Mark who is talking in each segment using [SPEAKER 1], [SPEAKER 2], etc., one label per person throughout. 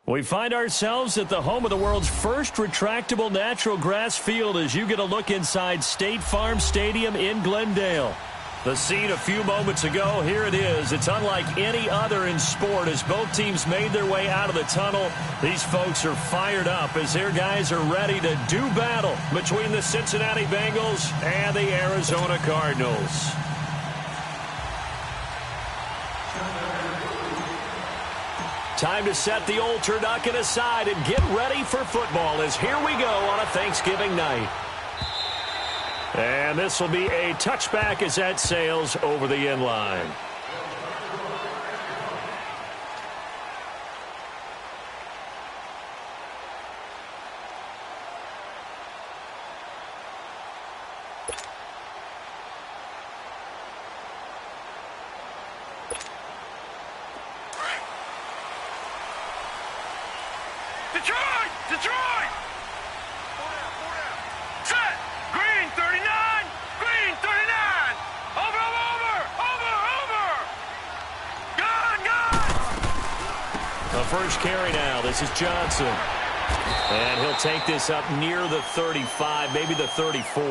[SPEAKER 1] We find ourselves at the home of the world's first retractable natural grass field as you get a look inside State Farm Stadium in Glendale. The scene a few moments ago, here it is. It's unlike any other in sport as both teams made their way out of the tunnel. These folks are fired up as their guys are ready to do battle between the Cincinnati Bengals and the Arizona Cardinals. Time to set the old turducken aside and get ready for football as here we go on a Thanksgiving night. And this will be a touchback as that sails over the end line.
[SPEAKER 2] Detroit! Set! Green 39! Green 39! Over! Gone!
[SPEAKER 1] The first carry now. This is Johnson. And he'll take this up near the 35, maybe the 34.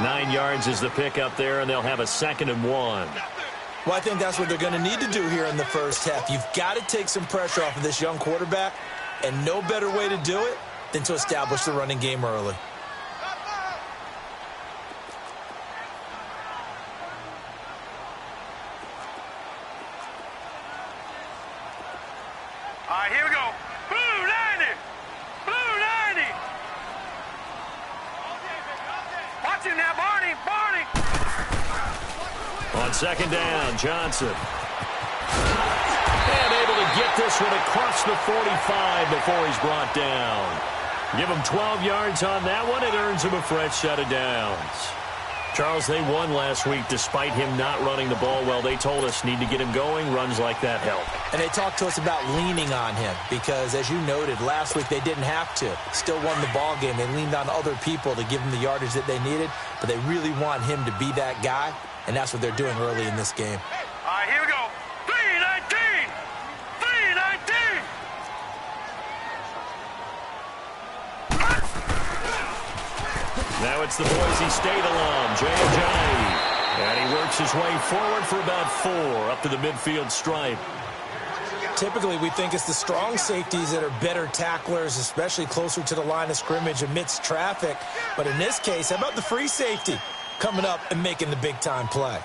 [SPEAKER 1] 9 yards is the pickup there, and they'll have a 2nd and 1.
[SPEAKER 3] Well, I think that's what they're going to need to do here in the first half. You've got to take some pressure off of this young quarterback. And no better way to do it than to establish the running game early.
[SPEAKER 2] All right, here we go. Blue 90! Blue 90! Watch him now, Barney!
[SPEAKER 1] On 2nd down, Johnson. And able to get this one across the 45 before he's brought down. Give him 12 yards on that one. It earns him a fresh set of downs. Charles, they won last week despite him not running the ball well. They told us need to get him going. Runs like that help.
[SPEAKER 3] And they talked to us about leaning on him because, as you noted, last week they didn't have to. Still won the ball game. They leaned on other people to give him the yardage that they needed. But they really want him to be that guy, and that's what they're doing early in this game.
[SPEAKER 2] All right, here we go. 319! 319!
[SPEAKER 1] Now it's the Boise State alum, Jay Ajayi. And he works his way forward for about 4 up to the midfield stripe.
[SPEAKER 3] Typically, we think it's the strong safeties that are better tacklers, especially closer to the line of scrimmage amidst traffic. But in this case, how about the free safety coming up and making the big-time play?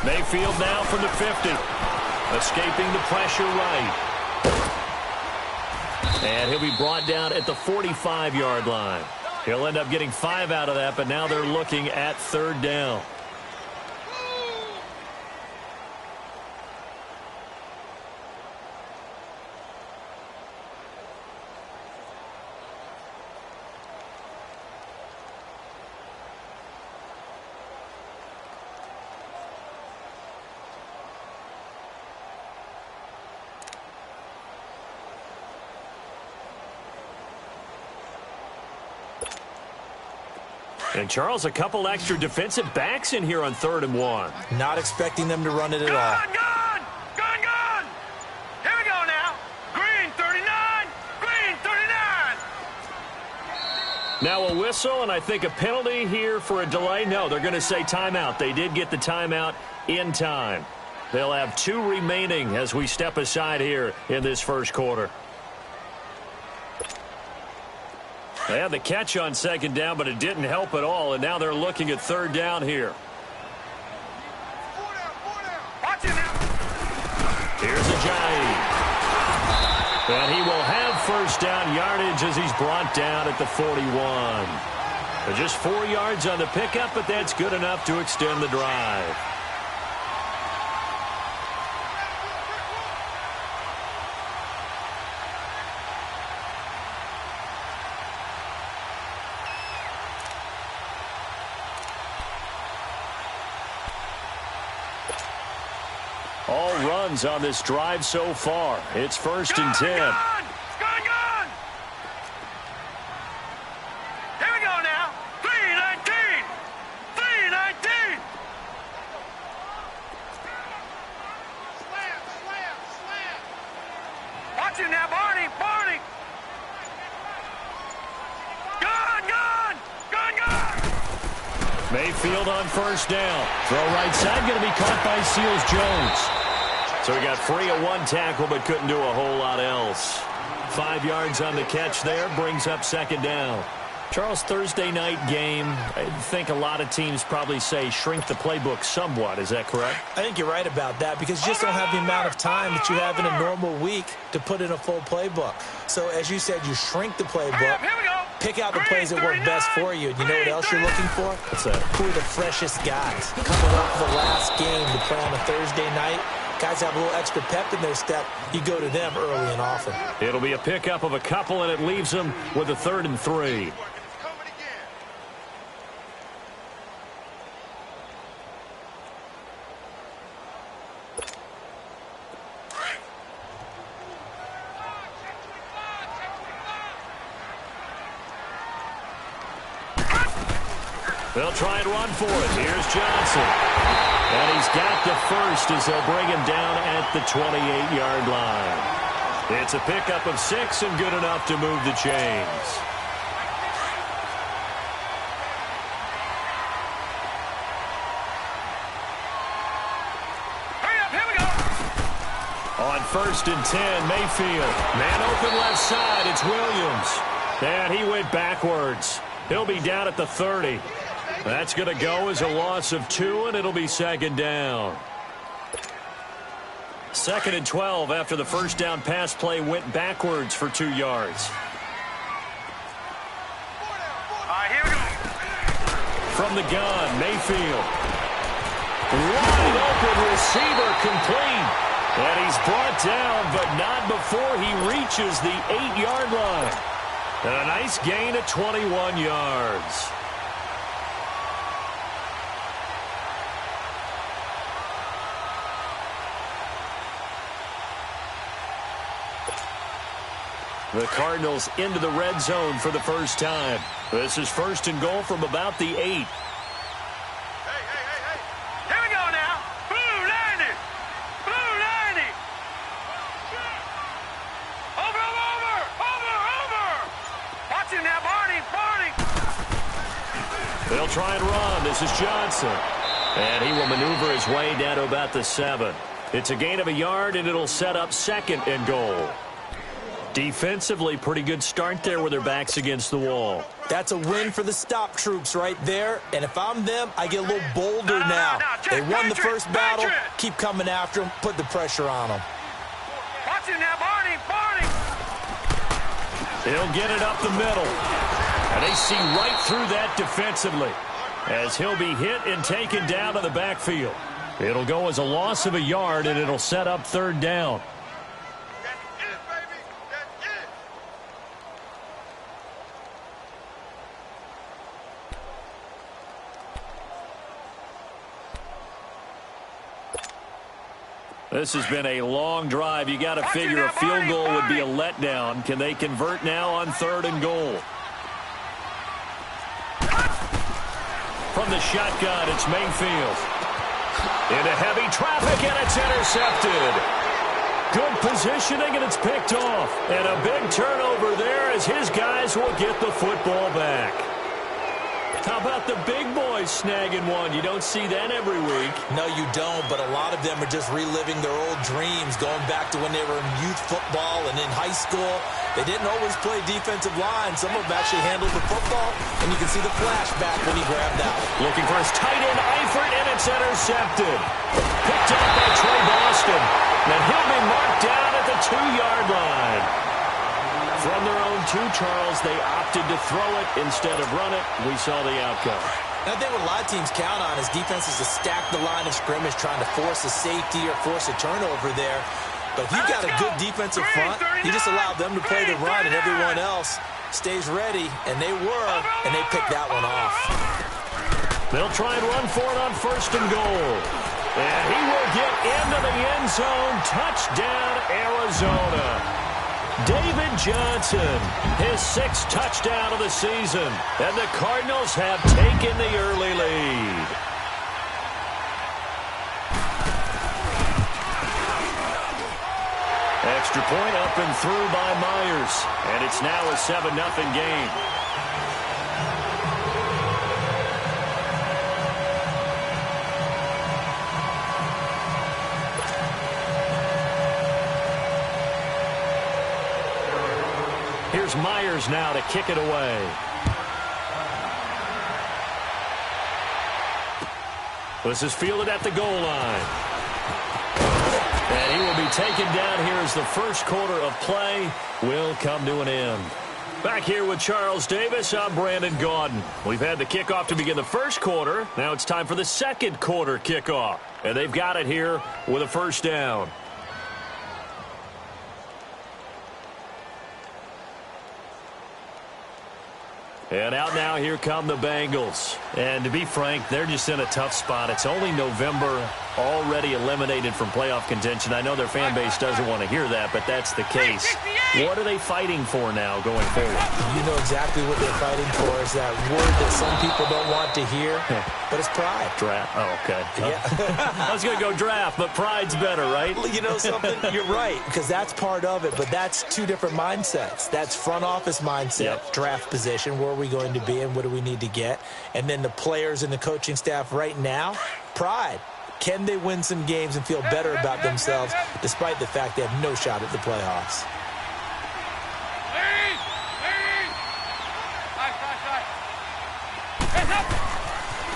[SPEAKER 1] Mayfield now from the 50. Escaping the pressure right. And he'll be brought down at the 45-yard line. He'll end up getting 5 out of that, but now they're looking at 3rd down. And, Charles, a couple extra defensive backs in here on 3rd and 1.
[SPEAKER 3] Not expecting them to run it at all.
[SPEAKER 2] Gone! Here we go now. Green 39! Green 39!
[SPEAKER 1] Now a whistle, and I think a penalty here for a delay. No, they're going to say timeout. They did get the timeout in time. They'll have 2 remaining as we step aside here in this first quarter. They had the catch on 2nd down, but it didn't help at all, and now they're looking at 3rd down here. Here's Ajayi. And he will have 1st down yardage as he's brought down at the 41. Just 4 yards on the pickup, but that's good enough to extend the drive. All runs on this drive so far. It's 1st and 10.
[SPEAKER 2] Gone! Here we go now. 3-19. 3-19. Slam. Watch him now, Barney. Gone.
[SPEAKER 1] Mayfield on 1st down. Throw right side, going to be caught by Seals-Jones. So he got free of one tackle, but couldn't do a whole lot else. 5 yards on the catch there, brings up 2nd down. Charles, Thursday night game, I think a lot of teams probably say shrink the playbook somewhat. Is that correct?
[SPEAKER 3] I think you're right about that because you just don't have the amount of time that you have in a normal week to put in a full playbook. So, as you said, you shrink the playbook, pick out the plays that work best for you. And you know what else you're looking for?
[SPEAKER 1] What's that?
[SPEAKER 3] Who are the freshest guys? Coming off the last game to play on a Thursday night, guys have a little extra pep in their step. You go to them early and often.
[SPEAKER 1] It'll be a pickup of a couple, and it leaves them with a 3rd and 3. They'll try and run for it. Here's Johnson. And he's got the first as they'll bring him down at the 28-yard line. It's a pickup of 6 and good enough to move the chains.
[SPEAKER 2] Hurry up, here we go.
[SPEAKER 1] On 1st and 10, Mayfield. Man open left side. It's Williams. And he went backwards. He'll be down at the 30. That's going to go as a loss of 2, and it'll be 2nd down. 2nd and 12 after the 1st down pass play went backwards for 2 yards.
[SPEAKER 2] Here we go.
[SPEAKER 1] From the gun, Mayfield. Wide open receiver complete. And he's brought down, but not before he reaches the 8-yard line. And a nice gain of 21 yards. The Cardinals into the red zone for the first time. This is 1st and goal from about the 8.
[SPEAKER 2] Hey. Here we go now. Blue 90. Over. Watch him now, Barney.
[SPEAKER 1] They'll try and run. This is Johnson. And he will maneuver his way down to about the 7. It's a gain of a yard, and it'll set up 2nd and goal. Defensively, pretty good start there with their backs against the wall.
[SPEAKER 3] That's a win for the stop troops right there. And if I'm them, I get a little bolder now. They won the first battle. Keep coming after them. Put the pressure on them.
[SPEAKER 2] Watch him now, Barney.
[SPEAKER 1] He'll get it up the middle. And they see right through that defensively as he'll be hit and taken down to the backfield. It'll go as a loss of a yard, and it'll set up 3rd down. This has been a long drive. You got to figure a field goal would be a letdown. Can they convert now on 3rd and goal? From the shotgun, it's Mayfield. Into heavy traffic, and it's intercepted. Good positioning, and it's picked off. And a big turnover there as his guys will get the football back. How about the big boys snagging one? You don't see that every week.
[SPEAKER 3] No, you don't, but a lot of them are just reliving their old dreams, going back to when they were in youth football and in high school. They didn't always play defensive line. Some of them actually handled the football, and you can see the flashback when he grabbed out.
[SPEAKER 1] Looking for his tight end, Eifert, and it's intercepted. Picked up by Trey Boston. And he'll be marked down at the 2-yard line. From their own 2, Charles, they opted to throw it instead of run it. We saw the outcome.
[SPEAKER 3] I think what a lot of teams count on is defenses to stack the line of scrimmage, trying to force a safety or force a turnover there. But if you've got a good defensive front, you just allow them to play the run, and everyone else stays ready, and they were, and they picked that one off.
[SPEAKER 1] They'll try and run for it on 1st and goal. And he will get into the end zone. Touchdown, Arizona. David Johnson, his 6th touchdown of the season. And the Cardinals have taken the early lead. Extra point up and through by Myers. And it's now a 7-0 game. Here's Myers now to kick it away. This is fielded at the goal line. And he will be taken down here as the first quarter of play will come to an end. Back here with Charles Davis, I'm Brandon Gaudin. We've had the kickoff to begin the first quarter. Now it's time for the second quarter kickoff. And they've got it here with a first down. And out now, here come the Bengals. And to be frank, they're just in a tough spot. It's only November, already eliminated from playoff contention. I know their fan base doesn't want to hear that, but that's the case. What are they fighting for now going forward?
[SPEAKER 3] You know exactly what they're fighting for. Is that word that some people don't want to hear, but it's pride.
[SPEAKER 1] Draft. Oh, okay.
[SPEAKER 3] Yeah.
[SPEAKER 1] I was going to go draft, but pride's better, right?
[SPEAKER 3] You know something? You're right, because that's part of it, but that's two different mindsets. That's front office mindset, draft position, where are we going to be and what do we need to get? And then the players and the coaching staff right now, pride. Can they win some games and feel better about themselves despite the fact they have no shot at the playoffs?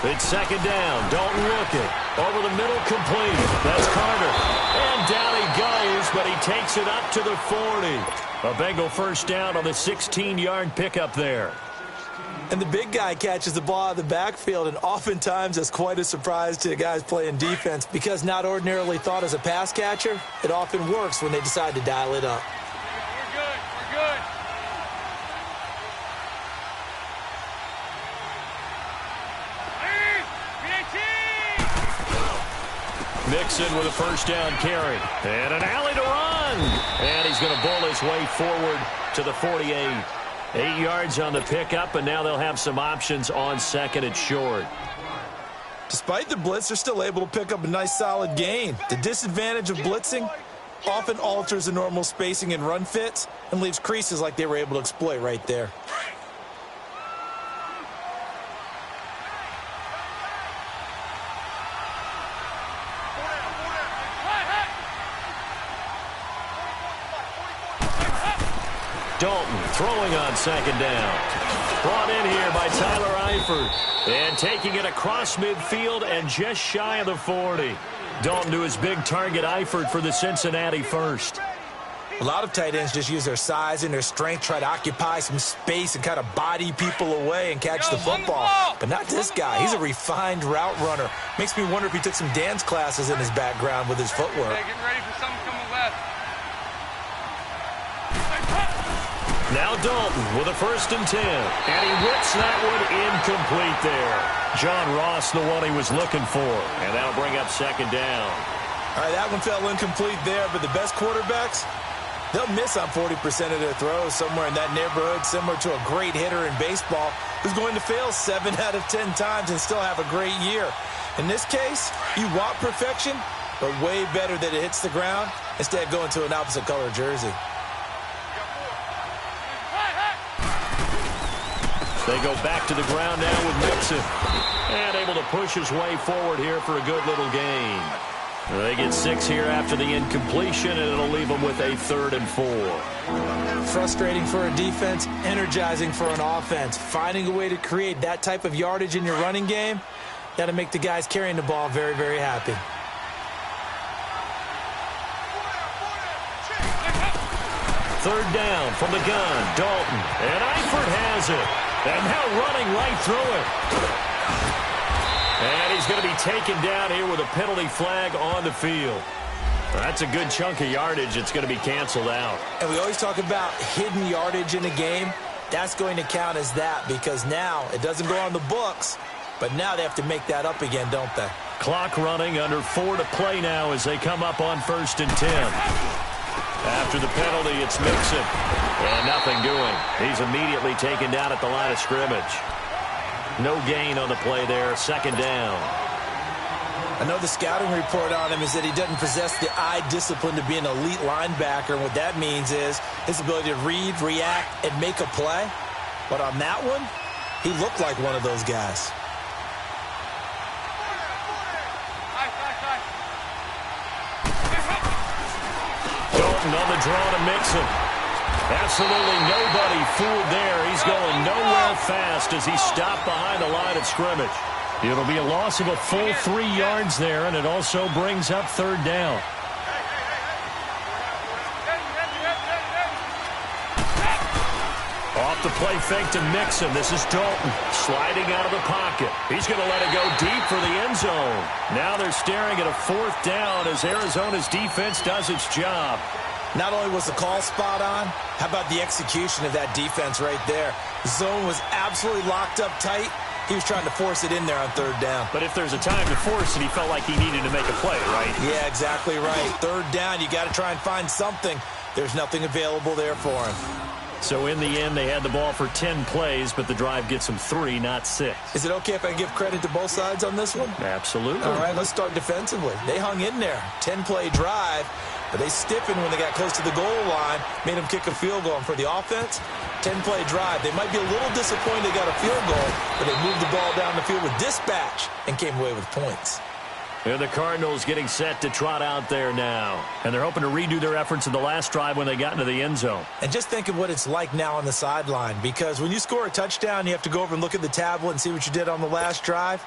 [SPEAKER 1] It's second down. Dalton looking. Over the middle, complete. That's Carter. And down he goes, but he takes it up to the 40. A Bengal first down on the 16-yard pickup there.
[SPEAKER 3] And the big guy catches the ball out of the backfield, and oftentimes that's quite a surprise to the guys playing defense because not ordinarily thought as a pass catcher, it often works when they decide to dial it up.
[SPEAKER 2] We're good. We're good.
[SPEAKER 1] Mixon with a first down carry. And an alley to run. And he's going to bull his way forward to the 48. 8 yards on the pickup, and now they'll have some options on second and short.
[SPEAKER 3] Despite the blitz, they're still able to pick up a nice solid gain. The disadvantage of blitzing often alters the normal spacing and run fits and leaves creases like they were able to exploit right there.
[SPEAKER 1] Dalton throwing on second down. Brought in here by Tyler Eifert. And taking it across midfield and just shy of the 40. Dalton to his big target, Eifert, for the Cincinnati first.
[SPEAKER 3] A lot of tight ends just use their size and their strength, try to occupy some space and kind of body people away and catch the football. But not this guy. He's a refined route runner. Makes me wonder if he took some dance classes in his background with his footwork.
[SPEAKER 2] Hey, getting ready for something coming left.
[SPEAKER 1] Now Dalton with a 1st and 10. And he whips that one incomplete there. John Ross, the one he was looking for. And that'll bring up second down.
[SPEAKER 3] All right, that one fell incomplete there, but the best quarterbacks, they'll miss on 40% of their throws, somewhere in that neighborhood, similar to a great hitter in baseball who's going to fail 7 out of 10 times and still have a great year. In this case, you want perfection, but way better that it hits the ground instead of going to an opposite color jersey.
[SPEAKER 1] They go back to the ground now with Mixon. And able to push his way forward here for a good little gain. They get 6 here after the incompletion, and it'll leave them with a 3rd and 4.
[SPEAKER 3] Frustrating for a defense, energizing for an offense. Finding a way to create that type of yardage in your running game, got to make the guys carrying the ball very, very happy.
[SPEAKER 1] Third down from the gun, Dalton. And Eifert has it. And now running right through it. And he's going to be taken down here with a penalty flag on the field. That's a good chunk of yardage. It's going to be canceled out.
[SPEAKER 3] And we always talk about hidden yardage in a game. That's going to count as that because now it doesn't go on the books, but now they have to make that up again, don't they?
[SPEAKER 1] Clock running, under 4 to play now as they come up on 1st and 10. After the penalty, it's Mixon. And nothing doing. He's immediately taken down at the line of scrimmage. No gain on the play there. 2nd down.
[SPEAKER 3] I know the scouting report on him is that he doesn't possess the eye discipline to be an elite linebacker. And what that means is his ability to read, react, and make a play. But on that one, he looked like one of those guys.
[SPEAKER 1] Dalton on the draw to Mixon. Absolutely nobody fooled there. He's going nowhere fast as he stopped behind the line of scrimmage. It'll be a loss of a full 3 yards there, and it also brings up 3rd down. Off the play fake to Mixon. This is Dalton sliding out of the pocket. He's going to let it go deep for the end zone. Now they're staring at a 4th down as Arizona's defense does its job.
[SPEAKER 3] Not only was the call spot on, how about the execution of that defense right there? The zone was absolutely locked up tight. He was trying to force it in there on 3rd down.
[SPEAKER 1] But if there's a time to force it, he felt like he needed to make a play, right?
[SPEAKER 3] Yeah, exactly right. 3rd down, you got to try and find something. There's nothing available there for him.
[SPEAKER 1] So in the end, they had the ball for 10 plays, but the drive gets them 3, not 6.
[SPEAKER 3] Is it okay if I give credit to both sides on this one?
[SPEAKER 1] Absolutely.
[SPEAKER 3] All right, let's start defensively. They hung in there. 10-play drive, but they stiffened when they got close to the goal line, made them kick a field goal. And for the offense, 10-play drive. They might be a little disappointed they got a field goal, but they moved the ball down the field with dispatch and came away with points.
[SPEAKER 1] And the Cardinals getting set to trot out there now. And they're hoping to redo their efforts in the last drive when they got into the end zone.
[SPEAKER 3] And just think of what it's like now on the sideline, because when you score a touchdown, you have to go over and look at the tablet and see what you did on the last drive.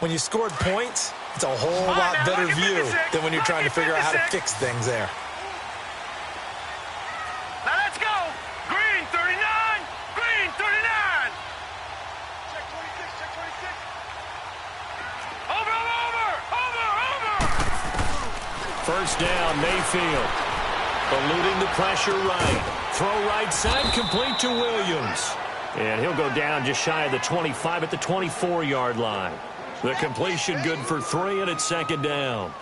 [SPEAKER 3] When you scored points, it's a whole lot better view than when you're trying to figure out how to fix things there.
[SPEAKER 2] Now let's go. Green 39. Green 39. Check 26. Check 26. Over.
[SPEAKER 1] 1st down, Mayfield. Eluding the pressure right. Throw right side, complete to Williams. And he'll go down just shy of the 25 at the 24-yard line. The completion good for 3, and it's 2nd down.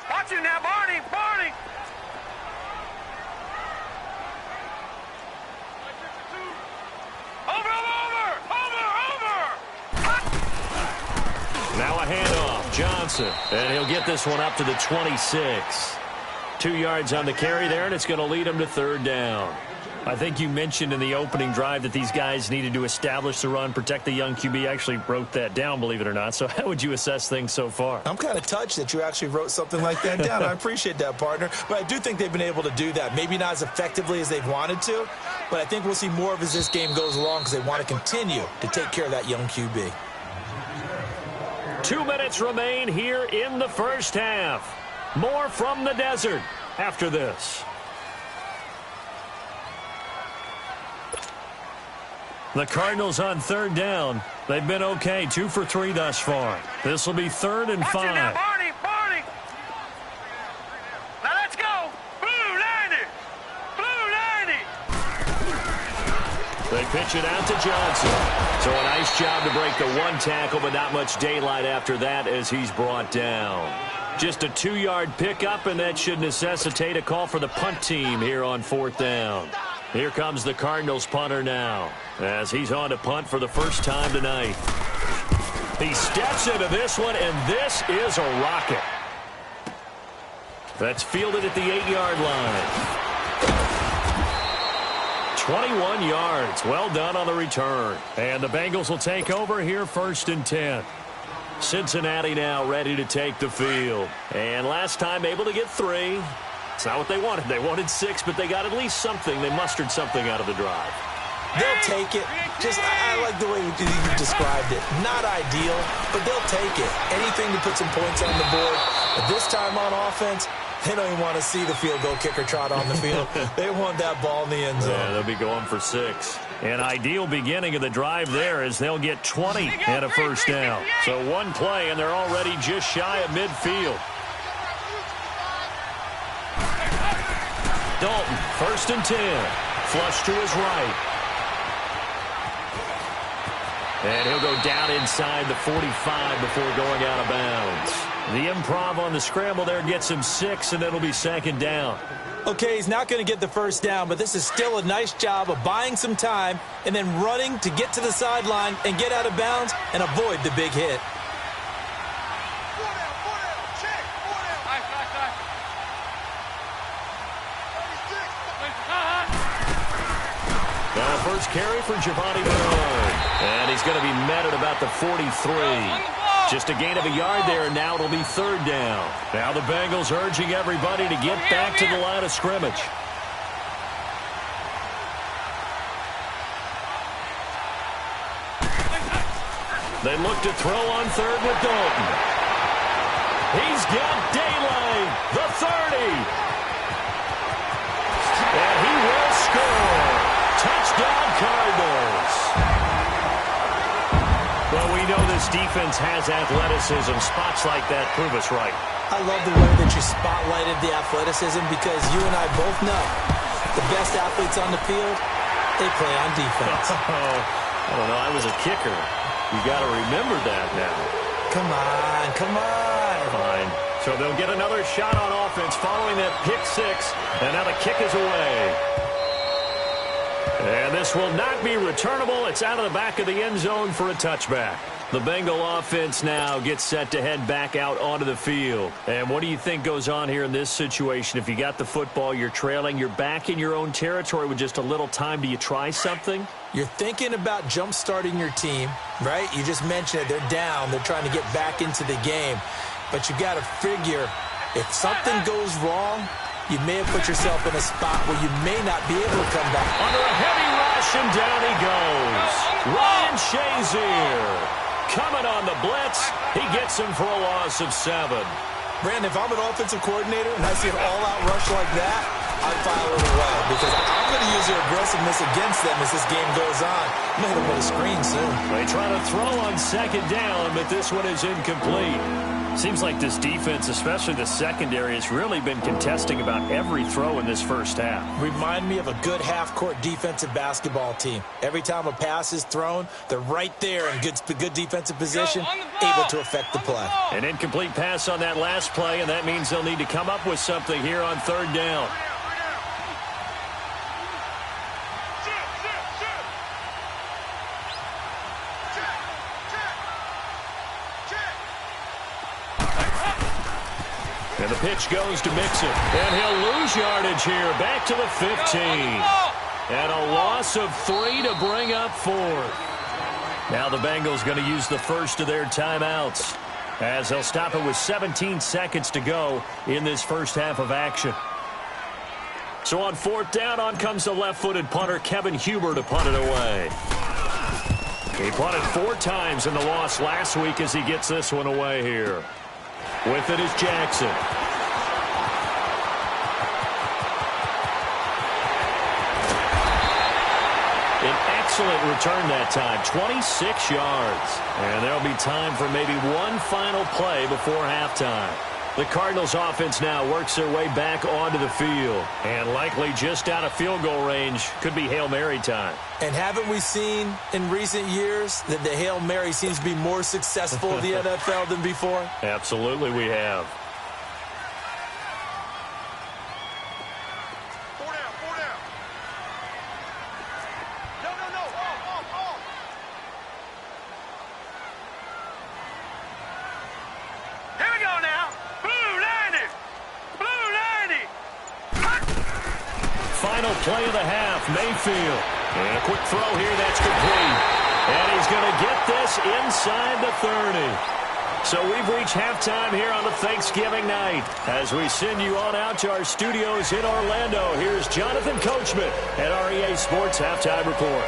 [SPEAKER 2] Watch it now, Barney.
[SPEAKER 1] Now a handoff, Johnson. And he'll get this one up to the 26. 2 yards on the carry there, and it's going to lead him to 3rd down. I think you mentioned in the opening drive that these guys needed to establish the run, protect the young QB. Actually wrote that down, believe it or not. So how would you assess things so far?
[SPEAKER 3] I'm kind of touched that you actually wrote something like that down. I appreciate that, partner. But I do think they've been able to do that. Maybe not as effectively as they've wanted to, but I think we'll see more of as this game goes along because they want to continue to take care of that young QB.
[SPEAKER 1] 2 minutes remain here in the 1st half. More from the desert after this. The Cardinals on 3rd down. They've been okay, 2 for 3 thus far. This will be 3rd and 5.
[SPEAKER 2] Watch it now, Barney. Now let's go. Blue 90.
[SPEAKER 1] They pitch it out to Johnson. So a nice job to break the 1 tackle, but not much daylight after that as he's brought down. Just a 2-yard pickup, and that should necessitate a call for the punt team here on 4th down. Here comes the Cardinals punter now as he's on to punt for the first time tonight. He steps into this one, and this is a rocket. That's fielded at the 8-yard line. 21 yards. Well done on the return. And the Bengals will take over here 1st and 10. Cincinnati now ready to take the field. And last time able to get 3. It's not what they wanted. They wanted 6, but they got at least something. They mustered something out of the drive.
[SPEAKER 3] They'll take it. I like the way you described it. Not ideal, but they'll take it. Anything to put some points on the board. But this time on offense, they don't even want to see the field goal kicker trot on the field. They want that ball in the end zone.
[SPEAKER 1] Yeah, they'll be going for 6. An ideal beginning of the drive there as they'll get 20 and a first down. So 1 play, and they're already just shy of midfield. Dalton, 1st and 10. Flush to his right. And he'll go down inside the 45 before going out of bounds. The improv on the scramble there gets him 6, and it'll be 2nd down.
[SPEAKER 3] Okay, he's not going to get the 1st down, but this is still a nice job of buying some time and then running to get to the sideline and get out of bounds and avoid the big hit.
[SPEAKER 1] Now first carry for Giovanni Bernard. And he's going to be met at about the 43. Just a gain of a yard there, and now it'll be 3rd down. Now the Bengals urging everybody to get back to the line of scrimmage. They look to throw on 3rd with Dalton. He's got daylight, the 30. And he will score. Touchdown, Cardinals. Well, we know this defense has athleticism. Spots like that prove us right.
[SPEAKER 3] I love the way that you spotlighted the athleticism because you and I both know the best athletes on the field, they play on defense.
[SPEAKER 1] I don't know. I was a kicker. You got to remember that now.
[SPEAKER 3] Come on, come on.
[SPEAKER 1] Fine. So they'll get another shot on offense following that pick 6, and now the kick is away. And this will not be returnable. It's out of the back of the end zone for a touchback. The Bengal offense now gets set to head back out onto the field. And what do you think goes on here in this situation? If you got the football, you're trailing, you're back in your own territory with just a little time. Do you try something?
[SPEAKER 3] You're thinking about jump-starting your team, right? You just mentioned it. They're down. They're trying to get back into the game. But you got to figure if something goes wrong, you may have put yourself in a spot where you may not be able to come back.
[SPEAKER 1] Under a heavy rush, and down he goes. Ryan Shazier coming on the blitz. He gets him for a loss of 7.
[SPEAKER 3] Brandon, if I'm an offensive coordinator and I see an all-out rush like that, I'd file it away because I'm going to use their aggressiveness against them as this game goes on. I'm going to hit them with a screen soon.
[SPEAKER 1] They try to throw on 2nd down, but this one is incomplete. Seems like this defense, especially the secondary, has really been contesting about every throw in this first half.
[SPEAKER 3] Remind me of a good half-court defensive basketball team. Every time a pass is thrown, they're right there in good defensive position, able to affect the play.
[SPEAKER 1] An incomplete pass on that last play, and that means they'll need to come up with something here on 3rd down. And the pitch goes to Mixon. And he'll lose yardage here. Back to the 15. And a loss of 3 to bring up 4th. Now the Bengals going to use the first of their timeouts, as they'll stop it with 17 seconds to go in this first half of action. So on 4th down, on comes the left-footed punter, Kevin Huber, to punt it away. He punted 4 times in the loss last week as he gets this one away here. With it is Jackson. An excellent return that time, 26 yards. And there'll be time for maybe one final play before halftime. The Cardinals offense now works their way back onto the field. And likely just out of field goal range. Could be Hail Mary time.
[SPEAKER 3] And haven't we seen in recent years that the Hail Mary seems to be more successful in the NFL than before?
[SPEAKER 1] Absolutely we have. Final play of the half, Mayfield. And a quick throw here, that's complete. And he's going to get this inside the 30. So we've reached halftime here on the Thanksgiving night. As we send you on out to our studios in Orlando, here's Jonathan Coachman at REA Sports Halftime Report.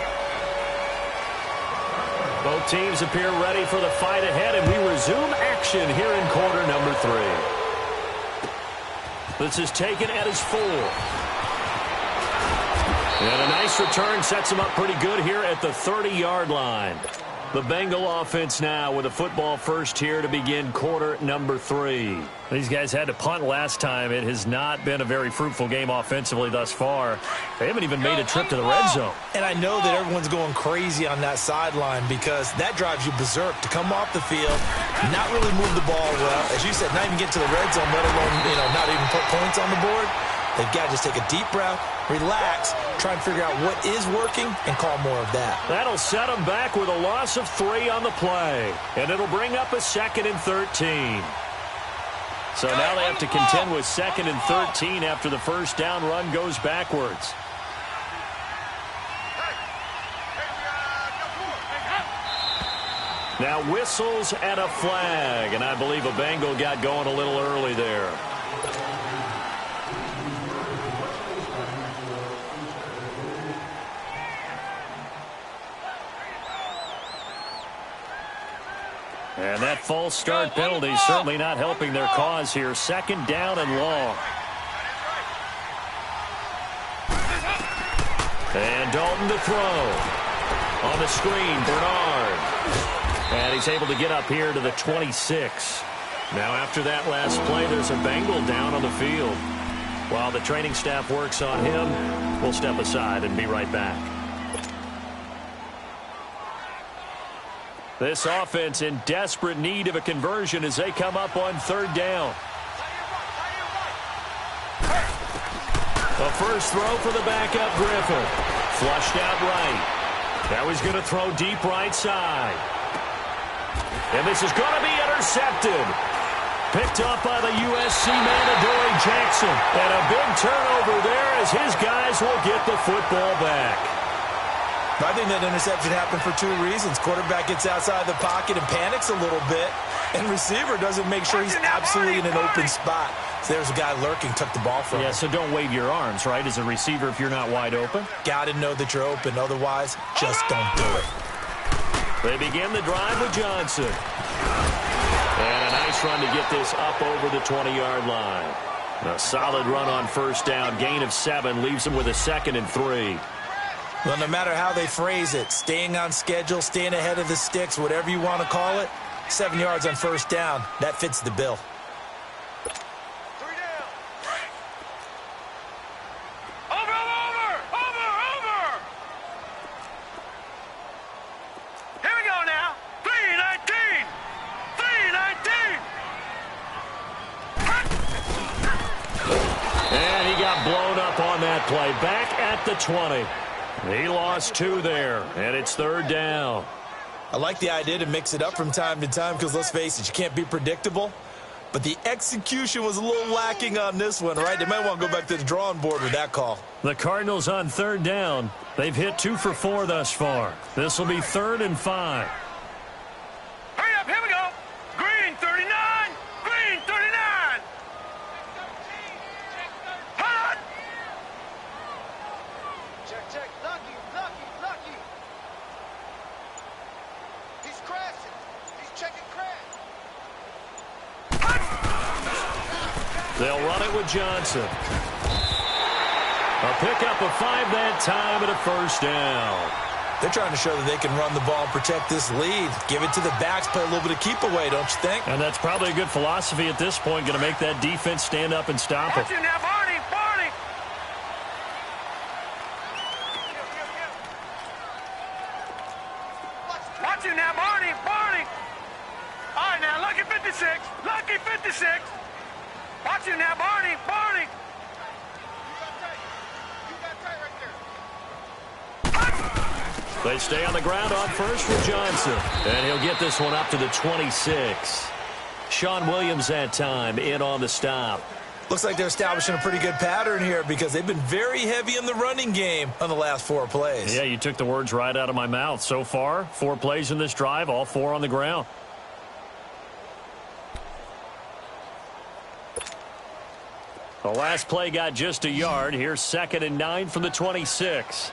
[SPEAKER 1] Both teams appear ready for the fight ahead, and we resume action here in quarter number 3. This is taken at his 4. And a nice return sets him up pretty good here at the 30-yard line. The Bengal offense now with a football first here to begin quarter number 3. These guys had to punt last time. It has not been a very fruitful game offensively thus far. They haven't even made a trip to the red zone.
[SPEAKER 3] And I know that everyone's going crazy on that sideline because that drives you berserk to come off the field, not really move the ball well. As you said, not even get to the red zone, let alone, not even put points on the board. They've got to just take a deep breath, relax, try and figure out what is working, and call more of that.
[SPEAKER 1] That'll set them back with a loss of 3 on the play. And it'll bring up a 2nd and 13. So now they have to contend with 2nd and 13 after the first down run goes backwards. Now whistles and a flag. And I believe a Bengal got going a little early there. And that false start penalty certainly not helping their cause here. 2nd down and long. And Dalton to throw. On the screen, Bernard. And he's able to get up here to the 26. Now after that last play, there's a Bengal down on the field. While the training staff works on him, we'll step aside and be right back. This offense in desperate need of a conversion as they come up on 3rd down. A first throw for the backup Griffin. Flushed out right. Now he's going to throw deep right side. And this is going to be intercepted. Picked up by the USC man, Adoree Jackson. And a big turnover there as his guys will get the football back.
[SPEAKER 3] I think that interception happened for 2 reasons. Quarterback gets outside the pocket and panics a little bit, and receiver doesn't make sure he's absolutely in an open spot. So there's a guy lurking, took the ball from him.
[SPEAKER 1] Yeah, so don't wave your arms, right, as a receiver if you're not wide open?
[SPEAKER 3] Got to know that you're open. Otherwise, just don't do it.
[SPEAKER 1] They begin the drive with Johnson. And a nice run to get this up over the 20-yard line. A solid run on first down. Gain of 7 leaves them with a 2nd and 3.
[SPEAKER 3] Well, no matter how they phrase it, staying on schedule, staying ahead of the sticks, whatever you want to call it, 7 yards on first down, that fits the bill.
[SPEAKER 2] 3 down. Over. Here we go now. 3-19. 3-19.
[SPEAKER 1] And he got blown up on that play. Back at the 20. He lost 2 there, and it's 3rd down.
[SPEAKER 3] I like the idea to mix it up from time to time because, let's face it, you can't be predictable. But the execution was a little lacking on this one, right? They might want to go back to the drawing board with that call.
[SPEAKER 1] The Cardinals on 3rd down. They've hit 2 for 4 thus far. This will be 3rd and 5.
[SPEAKER 2] Hurry up, here we go. Green 39. Green 39. Hold on.
[SPEAKER 4] Check. Lucky. He's crashing. He's checking crash.
[SPEAKER 1] They'll run it with Johnson. A pickup of 5 that time and a first down.
[SPEAKER 3] They're trying to show that they can run the ball and protect this lead. Give it to the backs, play a little bit of keep away, don't you think?
[SPEAKER 1] And that's probably a good philosophy at this point. Going to make that defense stand up and stop it.
[SPEAKER 2] Watch you now, Barney. Watch you now, Barney. All right, now, lucky 56. Watch you now, Barney.
[SPEAKER 4] You got tight right there.
[SPEAKER 1] They stay on the ground on first with Johnson. And he'll get this one up to the 26. Sean Williams that time in on the stop.
[SPEAKER 3] Looks like they're establishing a pretty good pattern here because they've been very heavy in the running game on the last 4 plays.
[SPEAKER 1] Yeah, you took the words right out of my mouth. So far, 4 plays in this drive, all 4 on the ground. The last play got just a yard. Here's 2nd and 9 from the 26.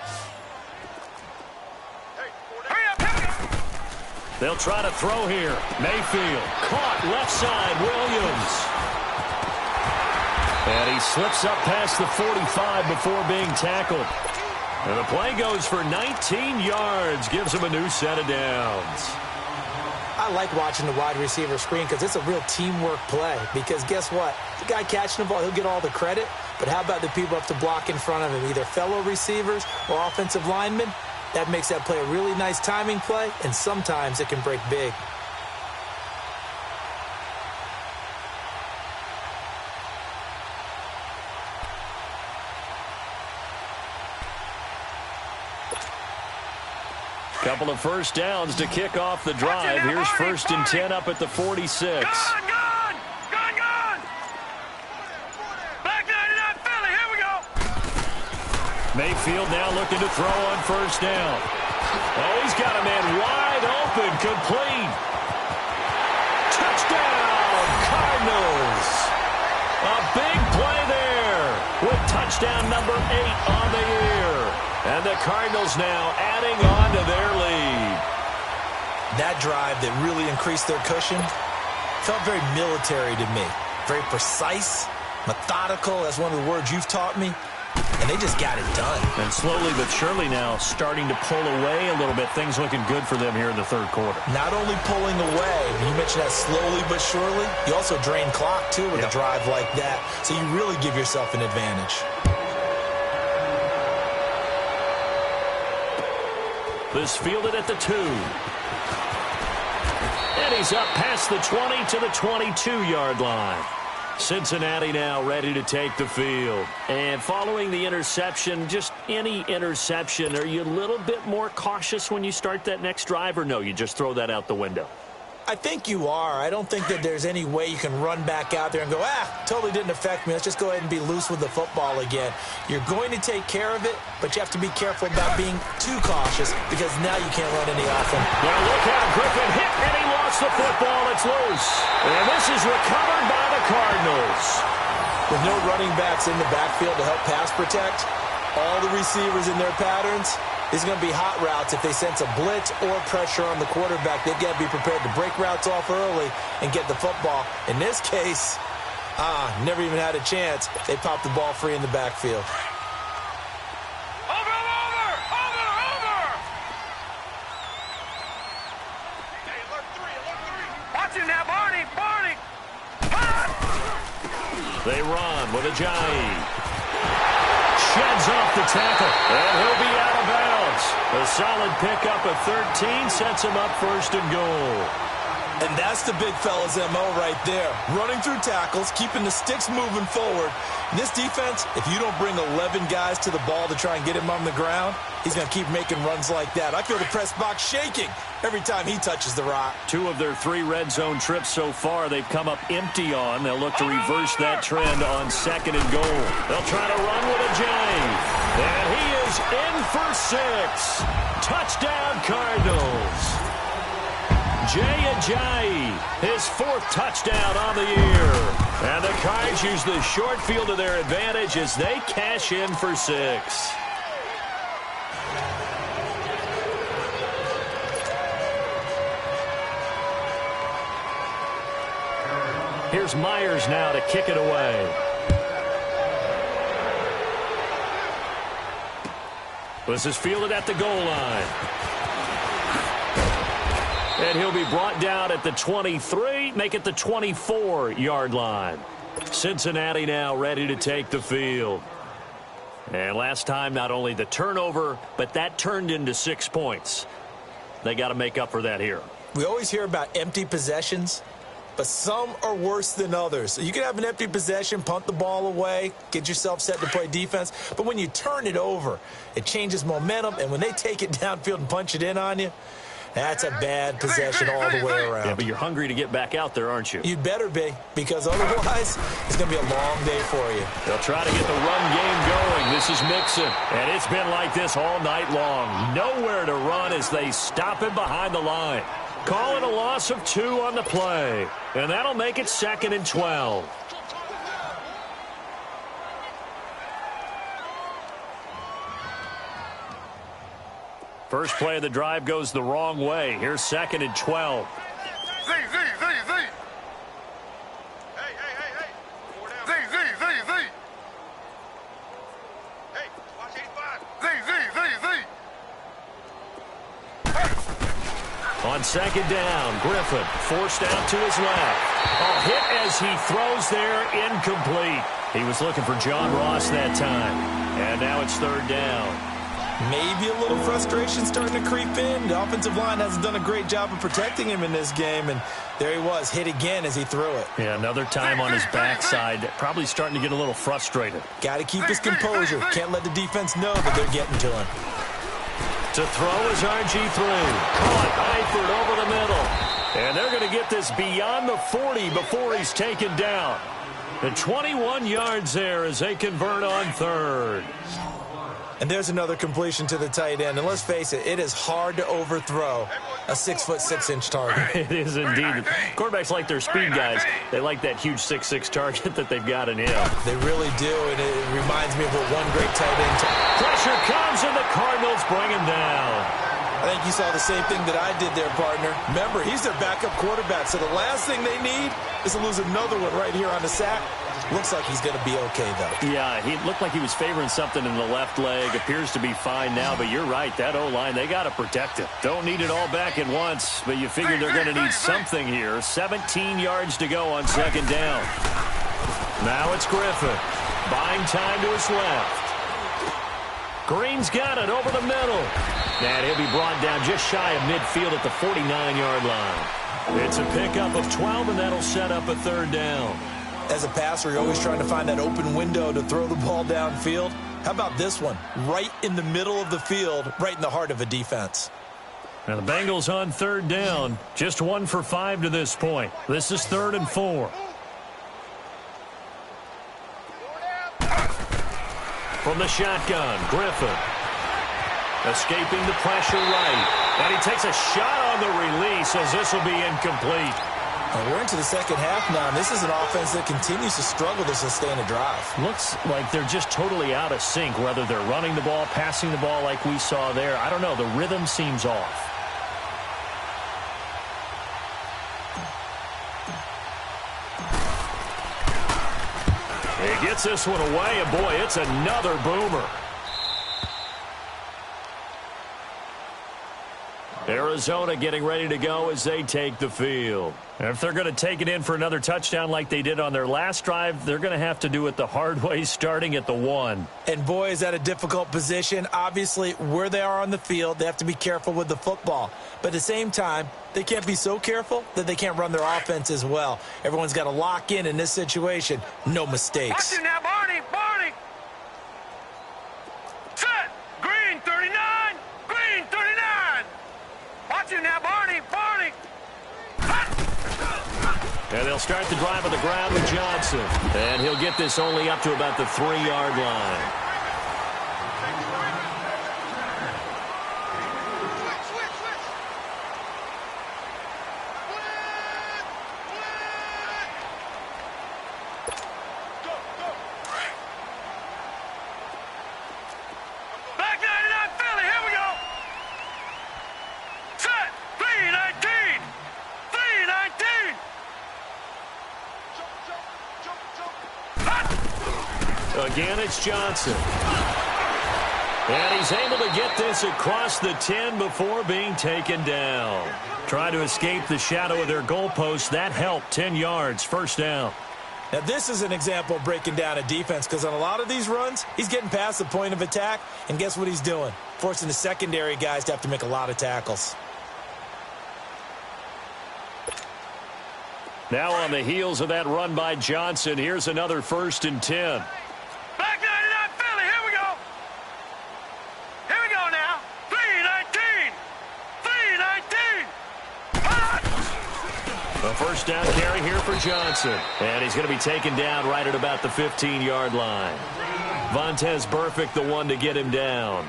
[SPEAKER 2] Hurry up.
[SPEAKER 1] They'll try to throw here. Mayfield caught left side. Williams. And he slips up past the 45 before being tackled. And the play goes for 19 yards, gives him a new set of downs.
[SPEAKER 3] I like watching the wide receiver screen because it's a real teamwork play. Because guess what? The guy catching the ball, he'll get all the credit. But how about the people up to block in front of him, either fellow receivers or offensive linemen? That makes that play a really nice timing play, and sometimes it can break big.
[SPEAKER 1] Couple of first downs to kick off the drive. Here's 1st and 10 up at the 46.
[SPEAKER 2] Gone! Back 99 Philly, here we go!
[SPEAKER 1] Mayfield now looking to throw on 1st down. Oh, he's got a man wide open, complete. Touchdown, Cardinals. A big play there with touchdown number 8 on the year. And the Cardinals now adding on to their lead.
[SPEAKER 3] That drive that really increased their cushion felt very military to me. Very precise, methodical, that's one of the words you've taught me. And they just got it done.
[SPEAKER 1] And slowly but surely now starting to pull away a little bit. Things looking good for them here in the 3rd quarter.
[SPEAKER 3] Not only pulling away, you mentioned that slowly but surely, you also drain clock, too, with a drive like that. So you really give yourself an advantage.
[SPEAKER 1] This fielded at the 2. And he's up past the 20 to the 22-yard line. Cincinnati now ready to take the field. And following the interception, just any interception, are you a little bit more cautious when you start that next drive, or no, you just throw that out the window?
[SPEAKER 3] I think you are. I don't think that there's any way you can run back out there and go, totally didn't affect me. Let's just go ahead and be loose with the football again. You're going to take care of it, but you have to be careful about being too cautious because now you can't run any offense.
[SPEAKER 1] Now look out, Griffin hit, and he lost the football. It's loose. And this is recovered by the Cardinals.
[SPEAKER 3] With no running backs in the backfield to help pass protect, all the receivers in their patterns, these are going to be hot routes. If they sense a blitz or pressure on the quarterback, they've got to be prepared to break routes off early and get the football. In this case, never even had a chance. They popped the ball free in the backfield.
[SPEAKER 2] Over! Hey, alert 3. Watch him now, Barney!
[SPEAKER 1] They run with Ajayi. Sheds off the tackle, and he'll be out of bounds. A solid pickup of 13 sets him up 1st and goal.
[SPEAKER 3] And that's the big fella's MO right there. Running through tackles, keeping the sticks moving forward. In this defense, if you don't bring 11 guys to the ball to try and get him on the ground, he's going to keep making runs like that. I feel the press box shaking every time he touches the rock.
[SPEAKER 1] 2 of their 3 red zone trips so far, they've come up empty on. They'll look to reverse that trend on 2nd and goal. They'll try to run with Ajayi. And he is in for 6. Touchdown, Cardinals. Jay Ajayi, his 4th touchdown on the year. And the Cards use the short field to their advantage as they cash in for 6. Here's Myers now to kick it away. This is fielded at the goal line. And he'll be brought down at the 23, make it the 24-yard line. Cincinnati now ready to take the field. And last time, not only the turnover, but that turned into 6 points. They got to make up for that here.
[SPEAKER 3] We always hear about empty possessions, but some are worse than others. You can have an empty possession, punt the ball away, get yourself set to play defense, but when you turn it over, it changes momentum, and when they take it downfield and punch it in on you, that's a bad possession all the way around.
[SPEAKER 1] Yeah, but you're hungry to get back out there, aren't you?
[SPEAKER 3] You'd better be, because otherwise, it's going to be a long day for you.
[SPEAKER 1] They'll try to get the run game going. This is Mixon, and it's been like this all night long. Nowhere to run as they stop him behind the line. Call it a loss of 2 on the play, and that'll make it 2nd and 12. First play of the drive goes the wrong way. Here's 2nd and 12.
[SPEAKER 2] Z. Hey. Z. Hey, watch 85. Z.
[SPEAKER 1] on second down. Griffin forced out to his left. Oh, hit as he throws there, incomplete. He was looking for John Ross that time. And now it's third down.
[SPEAKER 3] Maybe a little frustration starting to creep in. The offensive line hasn't done a great job of protecting him in this game, and there he was, hit again as he threw it.
[SPEAKER 1] Yeah, another time on his backside, probably starting to get a little frustrated.
[SPEAKER 3] Got to keep his composure. Can't let the defense know that they're getting to him.
[SPEAKER 1] To throw is RG3. Caught Eifert over the middle. And they're going to get this beyond the 40 before he's taken down. The 21 yards there as they convert on third.
[SPEAKER 3] And there's another completion to the tight end. And let's face it, it is hard to overthrow a 6'6" target.
[SPEAKER 1] It is indeed. Quarterbacks like their speed guys. They like that huge 6'6" target that they've got in him.
[SPEAKER 3] They really do, and it reminds me of what one great tight end.
[SPEAKER 1] Pressure comes, and the Cardinals bring him down.
[SPEAKER 3] I think you saw the same thing that I did there, partner. Remember, he's their backup quarterback, so the last thing they need is to lose another one right here on the sack. Looks like he's going to be okay, though.
[SPEAKER 1] Yeah, he looked like he was favoring something in the left leg. Appears to be fine now, but you're right. That O-line, they got to protect it. Don't need it all back at once, but you figure they're going to need something here. 17 yards to go on second down. Now it's Griffin. Buying time to his left. Green's got it over the middle. And he'll be brought down just shy of midfield at the 49-yard line. It's a pickup of 12, and that'll set up a third down.
[SPEAKER 3] As a passer, you're always trying to find that open window to throw the ball downfield. How about this one? Right in the middle of the field, right in the heart of a defense.
[SPEAKER 1] Now the Bengals on third down. Just 1 for 5 to this point. This is 3rd and 4. From the shotgun, Griffin. Escaping the pressure right. And he takes a shot on the release as this will be incomplete.
[SPEAKER 3] And we're into the second half now, and this is an offense that continues to struggle to sustain a drive.
[SPEAKER 1] Looks like they're just totally out of sync, whether they're running the ball, passing the ball like we saw there. I don't know. The rhythm seems off. He gets this one away, and boy, it's another boomer. Arizona getting ready to go as they take the field. If they're going to take it in for another touchdown like they did on their last drive, they're going to have to do it the hard way, starting at the 1.
[SPEAKER 3] And boy, is that a difficult position. Obviously, where they are on the field, they have to be careful with the football. But at the same time, they can't be so careful that they can't run their offense as well. Everyone's got to lock in this situation. No mistakes.
[SPEAKER 2] Watch it now, Barney. Barney. Set. Green 39. Green 39. Watch it now, Barney. Barney.
[SPEAKER 1] And they'll start the drive on the ground with Johnson. And he'll get this only up to about the 3-yard line.
[SPEAKER 2] Back 99 Philly. Here we go. Set. 319. 319.
[SPEAKER 1] Again, it's Johnson. And he's able to get this across the 10 before being taken down. Try to escape the shadow of their goalpost. That helped. 10 yards, first down.
[SPEAKER 3] Now, this is an example of breaking down a defense, because on a lot of these runs, he's getting past the point of attack, and guess what he's doing? Forcing the secondary guys to have to make a lot of tackles.
[SPEAKER 1] Now on the heels of that run by Johnson, here's another 1st and 10.
[SPEAKER 2] Back 99 Philly. Here we go. Here we go now. 319. 319.
[SPEAKER 1] A first down carry here for Johnson. And he's going to be taken down right at about the 15-yard line. Vontaze Burfict, the one to get him down.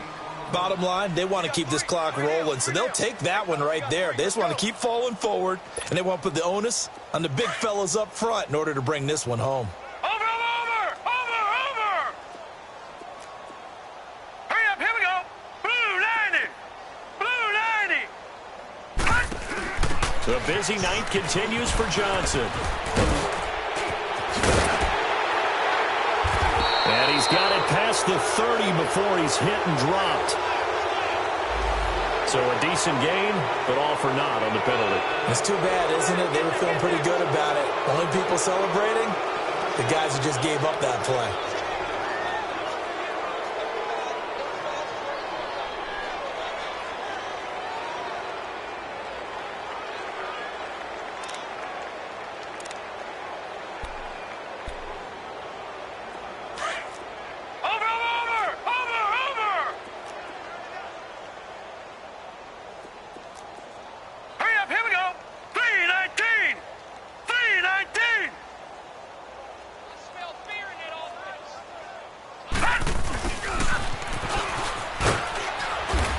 [SPEAKER 3] Bottom line, they want to keep this clock rolling, so they'll take that one right there. They just want to keep falling forward, and they want to put the onus on the big fellas up front in order to bring this one home.
[SPEAKER 2] Over, over, over, over. Hurry up, here we go. Blue 90. Blue 90.
[SPEAKER 1] The busy night continues for Johnson. And he's got it past the 30 before he's hit and dropped. So a decent gain, but all for naught on the penalty.
[SPEAKER 3] It's too bad, isn't it? They were feeling pretty good about it. Only people celebrating, the guys who just gave up that play.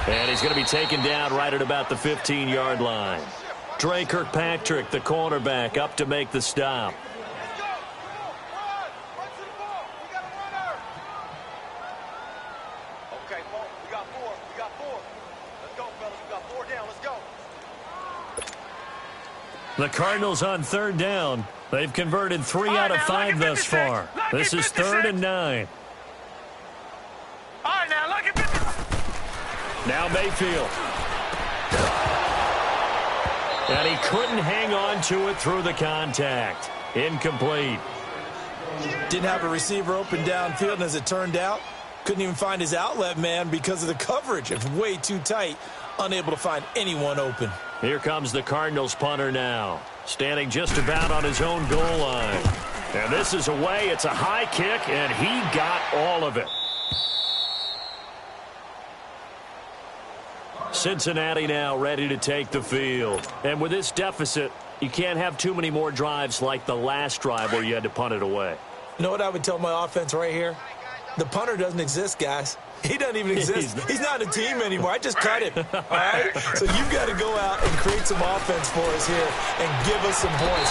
[SPEAKER 1] And he's going to be taken down right at about the 15-yard line. Dre Kirkpatrick, the cornerback, up to make the stop.
[SPEAKER 4] Let's go. Run. Run to the ball. We got a runner. Okay, Paul. We got four. We got four. Let's go, fellas. We got four down. Let's go.
[SPEAKER 1] The Cardinals on third down. They've converted 3 out of 5 thus far. This is 3rd and 9.
[SPEAKER 2] All right, now, look at 56.
[SPEAKER 1] Now Mayfield. And he couldn't hang on to it through the contact. Incomplete.
[SPEAKER 3] Didn't have a receiver open downfield, and as it turned out, couldn't even find his outlet man because of the coverage. It's way too tight, unable to find anyone open.
[SPEAKER 1] Here comes the Cardinals punter now, standing just about on his own goal line. And this is away. It's a high kick, and he got all of it. Cincinnati now ready to take the field. And with this deficit, you can't have too many more drives like the last drive where you had to punt it away.
[SPEAKER 3] You know what I would tell my offense right here? The punter doesn't exist, guys. He doesn't even exist. He's not a team anymore. I just cut him. All right? So you've got to go out and create some offense for us here and give us some points.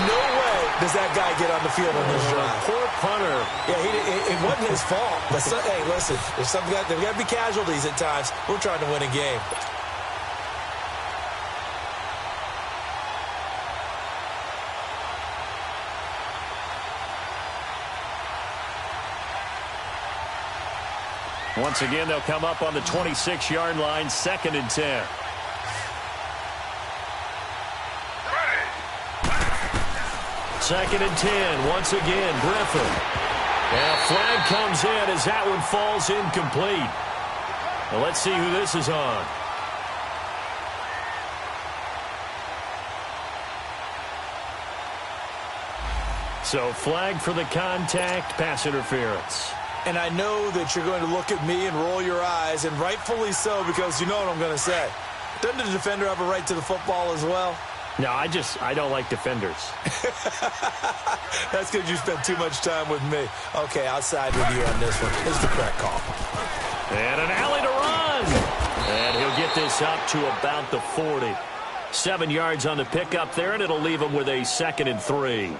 [SPEAKER 3] No way does that guy get on the field on this drive.
[SPEAKER 1] Poor punter.
[SPEAKER 3] Yeah, it wasn't his fault. But hey, listen, there's got to be casualties at times. We're trying to win a game.
[SPEAKER 1] Once again, they'll come up on the 26-yard line, 2nd and 10. Second and 10, once again, Griffin. And a flag comes in as that one falls incomplete. Well, let's see who this is on. So flag for the contact, pass interference.
[SPEAKER 3] And I know that you're going to look at me and roll your eyes, and rightfully so, because you know what I'm going to say. Doesn't the defender have a right to the football as well?
[SPEAKER 1] No, I don't like defenders.
[SPEAKER 3] That's because you spent too much time with me. Okay, I'll side with you on this one. This is the correct call.
[SPEAKER 1] And an alley to run. And he'll get this up to about the 40. 7 yards on the pickup there, and it'll leave him with a 2nd and 3.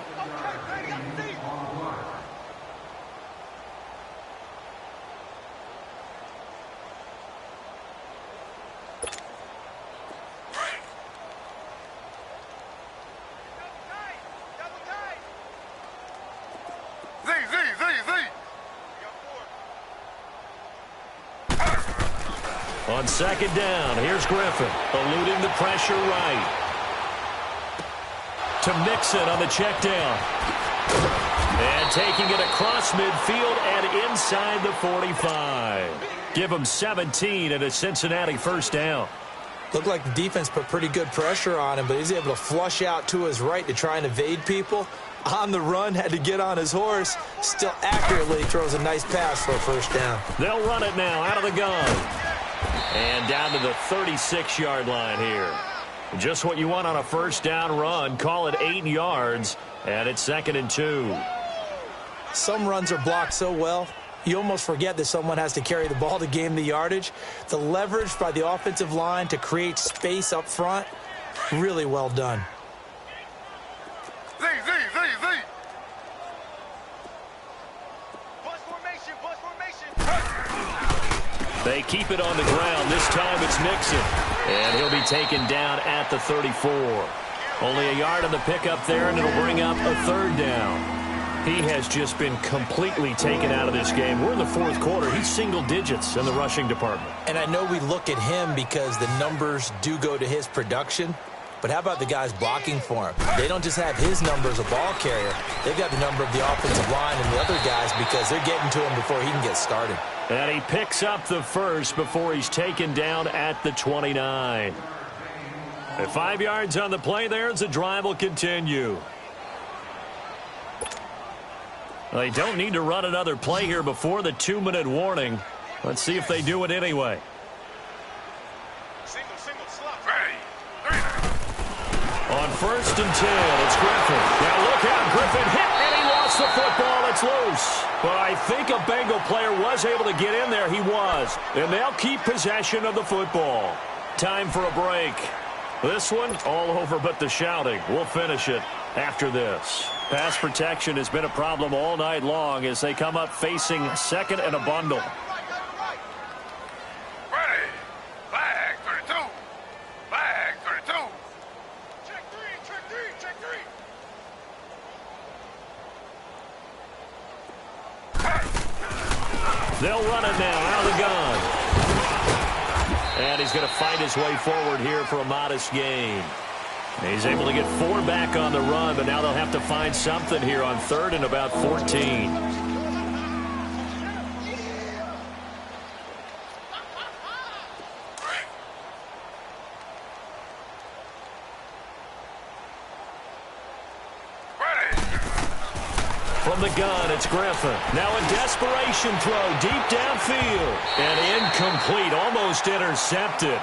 [SPEAKER 1] On 2nd down, here's Griffin, eluding the pressure right. To Mixon on the check down. And taking it across midfield and inside the 45. Give him 17 and a Cincinnati 1st down.
[SPEAKER 3] Looked like the defense put pretty good pressure on him, but he's able to flush out to his right to try and evade people. On the run, had to get on his horse. Still accurately throws a nice pass for a 1st down.
[SPEAKER 1] They'll run it now out of the gun. And down to the 36-yard line here. Just what you want on a 1st down run. Call it 8 yards, and it's 2nd and 2.
[SPEAKER 3] Some runs are blocked so well, you almost forget that someone has to carry the ball to gain the yardage. The leverage by the offensive line to create space up front, really well done.
[SPEAKER 2] Z.
[SPEAKER 4] Bus formation, bus formation.
[SPEAKER 1] They keep it on the ground. This time it's Mixon. And he'll be taken down at the 34. Only a yard on the pickup there, and it'll bring up a 3rd down. He has just been completely taken out of this game. We're in the fourth quarter. He's single digits in the rushing department.
[SPEAKER 3] And I know we look at him because the numbers do go to his production. But how about the guys blocking for him? They don't just have his number as a ball carrier. They've got the number of the offensive line and the other guys because they're getting to him before he can get started.
[SPEAKER 1] And he picks up the first before he's taken down at the 29. At 5 yards on the play there as the drive will continue. Well, they don't need to run another play here before the 2-minute warning. Let's see if they do it anyway.
[SPEAKER 4] Single, slot.
[SPEAKER 1] On 1st and 10, it's Griffin. Now look out, Griffin hit, and he lost the football. It's loose. But I think a Bengal player was able to get in there. He was. And they'll keep possession of the football. Time for a break. This one, all over but the shouting. We'll finish it after this. Pass protection has been a problem all night long as they come up facing second and a bundle.
[SPEAKER 2] Ready. Flag 32. Flag 32. Check three.
[SPEAKER 1] They'll run it now out of the gun. And he's going to fight his way forward here for a modest gain. He's able to get 4 back on the run, but now they'll have to find something here on 3rd and about 14. From the gun, it's Griffin. Now a desperation throw deep downfield. And incomplete, almost intercepted.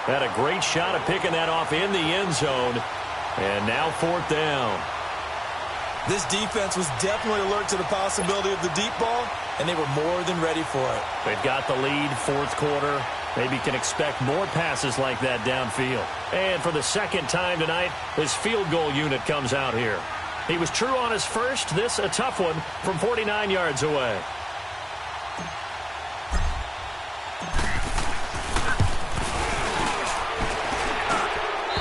[SPEAKER 1] Had a great shot at picking that off in the end zone. And now 4th down.
[SPEAKER 3] This defense was definitely alert to the possibility of the deep ball, and they were more than ready for it.
[SPEAKER 1] They've got the lead, 4th quarter. Maybe can expect more passes like that downfield. And for the second time tonight, his field goal unit comes out here. He was true on his first. This a tough one from 49 yards away.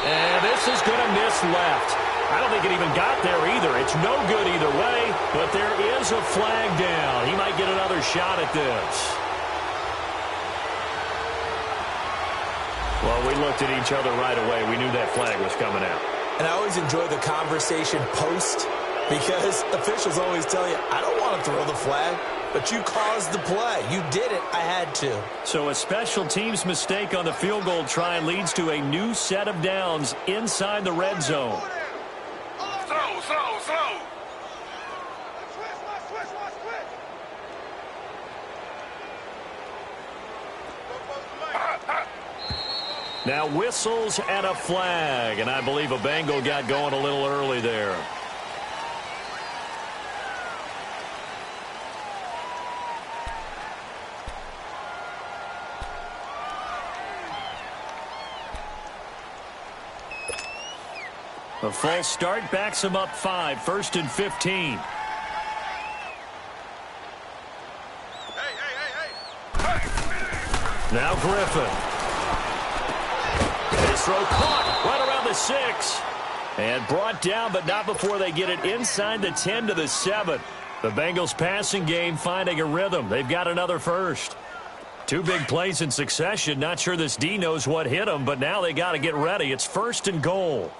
[SPEAKER 1] And this is going to miss left. I don't think it even got there either. It's no good either way, but there is a flag down. He might get another shot at this. Well, we looked at each other right away. We knew that flag was coming out.
[SPEAKER 3] And I always enjoy the conversation post because officials always tell you, I don't want to throw the flag, but you caused the play. You did it. I had to.
[SPEAKER 1] So a special teams mistake on the field goal try leads to a new set of downs inside the red zone.
[SPEAKER 2] Slow.
[SPEAKER 1] Now whistles and a flag, and I believe a Bengal got going a little early there. A false start backs him up 5, 1st and 15. Now Griffin. His throw caught right around the 6. And brought down, but not before they get it inside the 10 to the 7. The Bengals passing game finding a rhythm. They've got another first. 2 big plays in succession. Not sure this D knows what hit them, but now they got to get ready. It's 1st and goal.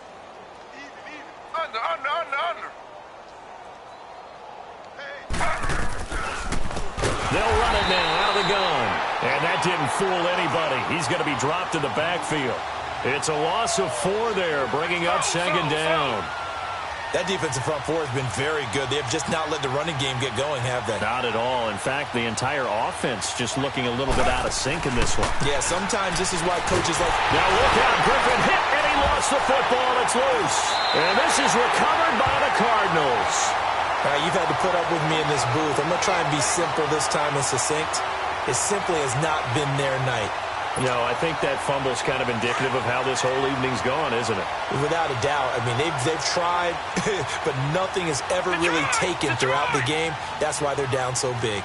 [SPEAKER 2] Under.
[SPEAKER 1] They'll run it now out of the gun. And that didn't fool anybody. He's going to be dropped in the backfield. It's a loss of 4 there, bringing up 2nd down.
[SPEAKER 3] That defensive front 4 has been very good. They have just not let the running game get going, have they?
[SPEAKER 1] Not at all. In fact, the entire offense just looking a little bit out of sync in this one.
[SPEAKER 3] Yeah, sometimes this is why coaches like...
[SPEAKER 1] Now look out, Griffin hit, and he lost the football. It's loose. And this is recovered by the Cardinals.
[SPEAKER 3] All right, you've had to put up with me in this booth. I'm going to try and be simple this time and succinct. It simply has not been their night.
[SPEAKER 1] No, I think that fumble's kind of indicative of how this whole evening's gone, isn't it?
[SPEAKER 3] Without a doubt. I mean, they've tried, but nothing has ever really taken throughout the game. That's why they're down so big.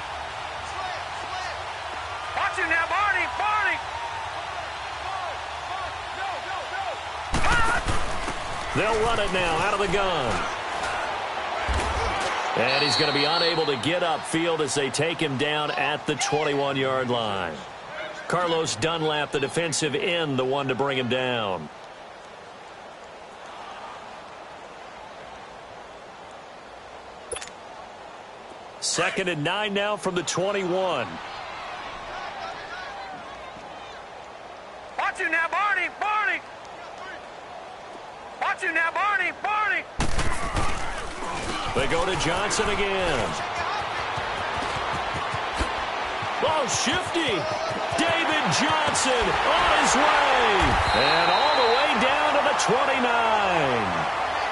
[SPEAKER 2] Watch it now, Barney.
[SPEAKER 1] They'll run it now out of the gun. And he's going to be unable to get upfield as they take him down at the 21-yard line. Carlos Dunlap, the defensive end, the one to bring him down. Second and 9 now from the 21.
[SPEAKER 2] Watch you now, Barney! Barney! Watch you now, Barney! Barney!
[SPEAKER 1] They go to Johnson again. Oh, shifty. David Johnson on his way. And all the way down to the 29.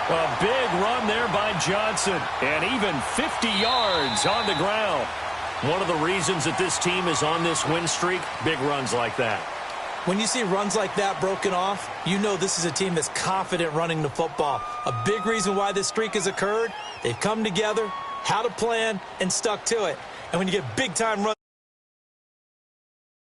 [SPEAKER 1] A big run there by Johnson. And even 50 yards on the ground. One of the reasons that this team is on this win streak, big runs like that.
[SPEAKER 3] When you see runs like that broken off, you know this is a team that's confident running the football. A big reason why this streak has occurred, they've come together, had a plan, and stuck to it. And when you get big-time runs,